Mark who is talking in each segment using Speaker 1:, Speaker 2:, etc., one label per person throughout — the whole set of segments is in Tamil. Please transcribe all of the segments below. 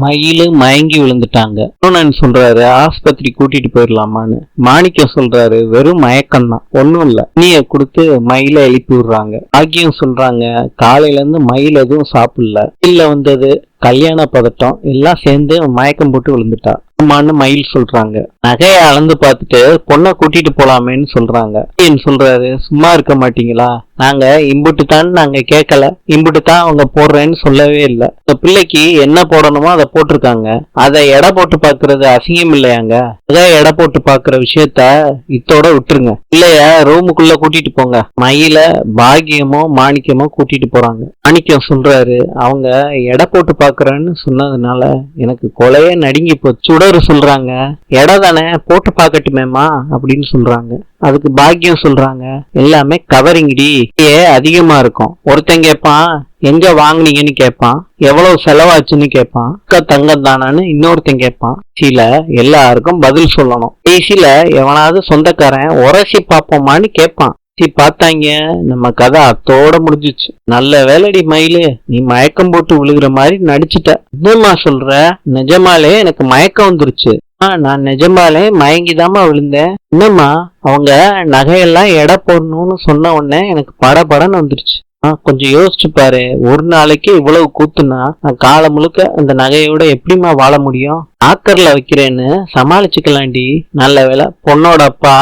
Speaker 1: மயிலு மயங்கி விழுந்துட்டாங்க. அருணன் சொல்றாரு ஆஸ்பத்திரி கூட்டிட்டு போயிடலாமான்னு. மாணிக்கம் சொல்றாரு வெறும் மயக்கம் தான், ஒன்னும் இல்ல. நீய கொடுத்து மயில எழுப்பி விடுறாங்க. பாக்கியம் சொல்றாங்க காலையில இருந்து மயில் எதுவும் சாப்பிடல, இல்ல வந்தது கல்யாண பதட்டம் எல்லாம் சேர்ந்து மயக்கம் போட்டு விழுந்துட்டா. ஆமான்னு மயில் சொல்றாங்க. நகைய அளந்து பார்த்துட்டு பொண்ணை கூட்டிட்டு போலாமேன்னு சொல்றாங்க. சொல்றாரு சும்மா இருக்க மாட்டீங்களா, நாங்க இம்புட்டு தான் நாங்க கேட்கல, இம்புட்டு தான் அவங்க போடுறேன்னு சொல்லவே இல்லை. இந்த பிள்ளைக்கு என்ன போடணுமோ அதை போட்டிருக்காங்க, அதை எடை போட்டு பாக்குறது அசிங்கம் இல்லையாங்க? அதை எடை போட்டு பாக்குற விஷயத்த இத்தோட விட்டுருங்க, இல்லையா ரூமுக்குள்ள கூட்டிட்டு போங்க. மயில பாகியமோ மாணிக்கமோ கூட்டிட்டு போறாங்க. மாணிக்கம் சொல்றாரு அவங்க எடை போட்டு பாக்குறேன்னு சொன்னதுனால எனக்கு கொலையே நடுங்கி போச்சு. சுடரு சொல்றாங்க எடை தானே போட்டு பாக்கட்டுமேமா அப்படின்னு சொல்றாங்க. அதுக்கு பாக்கியம் சொல்றாங்க எல்லாமே கவரிங்கடி, அதிகமா இருக்கும். ஒருத்தன் கேட்பான் எங்க வாங்குனீங்கன்னு கேட்பான், எவ்வளவு செலவாச்சுன்னு கேட்பான், தங்கம் தானான்னு இன்னொருத்தன் கேட்பான். கடைசியில எல்லாருக்கும் பதில் சொல்லணும். கடைசியில எவனாவது சொந்தக்காரன் உரசி பாப்போமான்னு கேட்பான். பார்த்தாங்க நம்ம கதை அத்தோட முடிஞ்சிச்சு. நல்ல வேலைடி மயிலு, நீ மயக்கம் போட்டு விழுகிற மாதிரி நடிச்சுட்ட. என்னம்மா சொல்ற? நிஜமாலே எனக்கு மயக்கம் வந்துருச்சு. நான் நிஜமாலே மயங்கிதாமா விழுந்தேன். என்னம்மா அவங்க நகையெல்லாம் எடை போடணும்னு சொன்ன உடனே எனக்கு படபடன்னு வந்துருச்சு. கொஞ்சம் யோசிச்சு பாரு, ஒரு நாளைக்கு இவ்வளவு கூத்துனா நான் காலம் முழுக்க அந்த நகையோட எப்படிமா வாழ முடியும்? ஆக்கர்ல வைக்கிறேன்னு சமாளிச்சுக்கலாண்டி. நல்ல வேலை பொண்ணோட அப்பா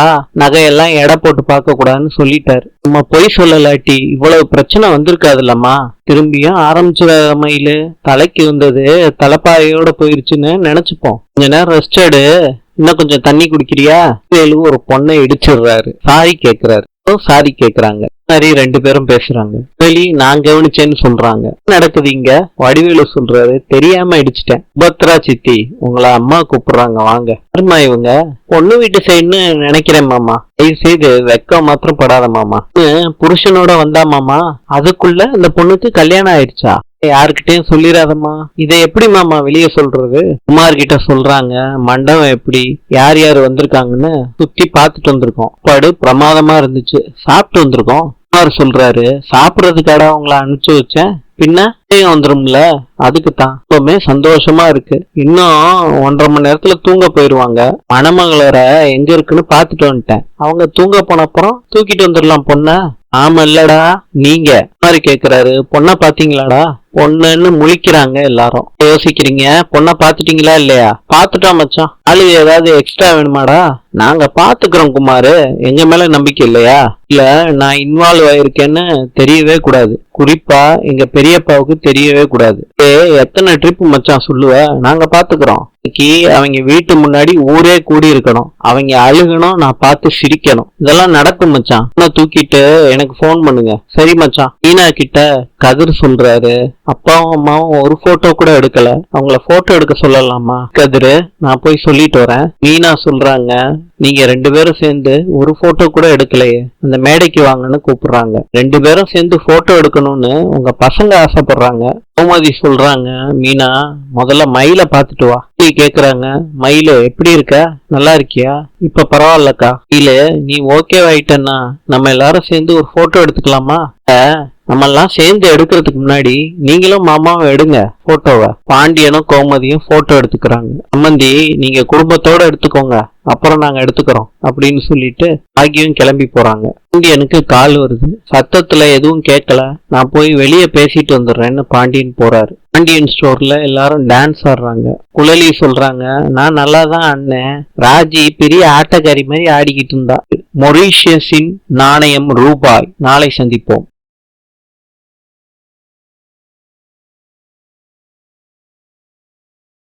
Speaker 1: நகையெல்லாம் எடை போட்டு பார்க்க கூடாதுன்னு சொல்லிட்டாரு. நம்ம பொய் சொல்லலாட்டி இவ்வளவு பிரச்சனை வந்திருக்காதுல்லம்மா. திரும்பியும் ஆரம்பிச்சுட மயிலு, தலைக்கு வந்தது தலைப்பாயோட போயிருச்சுன்னு நினைச்சுப்போம். கொஞ்ச நேரம் ரெஸ்ட் எடு, இன்னும் கொஞ்சம் தண்ணி குடிக்கிறியா? வேலு ஒரு பொண்ணை இடிச்சிடுறாரு. சாரி கேக்குறாங்க. மாதிரி 2 பேரும் பேசுறாங்க. வெளி நான் கவனிச்சேன்னு சொல்றாங்க. நடக்குது இங்க? வடிவேலு சொல்றாரு தெரியாம இடிச்சிட்டேன். பத்ரா சித்தி உங்களை அம்மா கூப்பிடுறாங்க வாங்க. அருமா இவங்க பொண்ணு வீட்டு சைடுன்னு நினைக்கிறேன் மாமா, தயவு செய்து வெக்கம் மாத்திரம் படாத மாமா. புருஷனோட வந்தா மாமா, அதுக்குள்ள இந்த பொண்ணுக்கு கல்யாணம் ஆயிடுச்சா? யாருக்கிட்டையும் சொல்லிடாதம்மா. இதை எப்படி மாமா வெளியே சொல்றது? குமார் கிட்ட சொல்றாங்க மண்டபம் எப்படி, யார் யாரு வந்திருக்காங்கன்னு சுத்தி பாத்துட்டு வந்திருக்கோம். சாப்பாடு பிரமாதமா இருந்துச்சு, சாப்பிட்டு வந்திருக்கோம். குமார் சொல்றாரு சாப்பிடறதுக்காக உங்களை அனுப்பிச்சு வச்சேன், பின்ன வந்துரும்ல அதுக்குத்தான். எப்பவுமே சந்தோஷமா இருக்கு. இன்னும் 1.5 மணி நேரத்துல தூங்க போயிருவாங்க. மணமகளோட எங்க இருக்குன்னு பாத்துட்டு வந்துட்டேன். அவங்க தூங்க போன அப்புறம் தூக்கிட்டு வந்துடலாம் பொண்ண. ஆமா இல்லடா நீங்க மாதிரி கேக்குறாரு. பொண்ண பாத்தீங்களாடா? பொண்ணுன்னு முழிக்கிறாங்க எல்லாரும். யோசிக்கிறீங்க பொண்ண பாத்துட்டீங்களா இல்லையா? பாத்துட்டோம் மச்சான். ஆளு ஏதாவது எக்ஸ்ட்ரா வேணுமாடா? நாங்க பாத்துக்கிறோம் குமாரு, எங்க மேல நம்பிக்கை இல்லையா? இல்ல நான் இன்வால்வ் ஆயிருக்கேன்னு தெரியவே கூடாது, குறிப்பா எங்க பெரியப்பாவுக்கு தெரியவே கூடாது. எத்தனை ட்ரிப் மச்சான் சொல்லுவ, நாங்க பாத்துக்கிறோம். அவங்க வீட்டு முன்னாடி ஊரே கூடி இருக்கணும், அவங்க அழுகணும், நான் பார்த்து சிரிக்கணும். இதெல்லாம் நடக்கும் மச்சான். தூக்கிட்டு எனக்கு போன் பண்ணுங்க. சரி மச்சான். மீனா கிட்ட கதிர் சொல்றாரு அப்பாவும் அம்மாவும் ஒரு போட்டோ கூட எடுக்கல, அவங்கள போட்டோ எடுக்க சொல்லலாமா? கதிர் நான் போய் சொல்லிட்டு வரேன். மீனா சொல்றாங்க நீங்க 2 பேரும் சேர்ந்து ஒரு போட்டோ கூட எடுக்கலையே, அந்த மேடைக்கு வாங்கன்னு கூப்பிடுறாங்க. 2 பேரும் சேர்ந்து போட்டோ எடுக்கணும்னு உங்க பசங்க ஆசைப்படுறாங்க. கோமதி சொல்றாங்க மீனா முதல்ல மயில பாத்துட்டு வா. கேக்குறாங்க மயிலு எப்படி இருக்க, நல்லா இருக்கியா? இப்ப பரவாயில்லக்கா. இல்ல நீ ஓகே ஆயிட்டன்னா நம்ம எல்லாரும் சேர்ந்து ஒரு போட்டோ எடுத்துக்கலாமா? நம்ம எல்லாம் சேர்ந்து எடுக்கிறதுக்கு முன்னாடி நீங்களும் மாமாவும் எடுங்க போட்டோவை. பாண்டியனும் கோமதியும் போட்டோ எடுத்துக்கிறாங்க. சம்பந்தி நீங்க குடும்பத்தோட எடுத்துக்கோங்க, அப்புறம் நாங்க எடுத்துக்கிறோம் அப்படின்னு சொல்லிட்டு ஆகியும் கிளம்பி போறாங்க. பாண்டியனுக்கு கால் வருது. சத்தத்துல எதுவும் கேட்கல, நான் போய் வெளியே பேசிட்டு வந்துடுறேன்னு பாண்டியன் போறாரு. பாண்டியன் ஸ்டோர்ல எல்லாரும் டான்ஸ் ஆடுறாங்க. குழலி சொல்றாங்க நான் நல்லாதான் ஆடினேன், ராஜி பெரிய ஆட்டக்காரி மாதிரி ஆடிக்கிட்டு இருந்தா. மொரீஷியஸின் நாணயம் ரூபாய். நாளை சந்திப்போம்.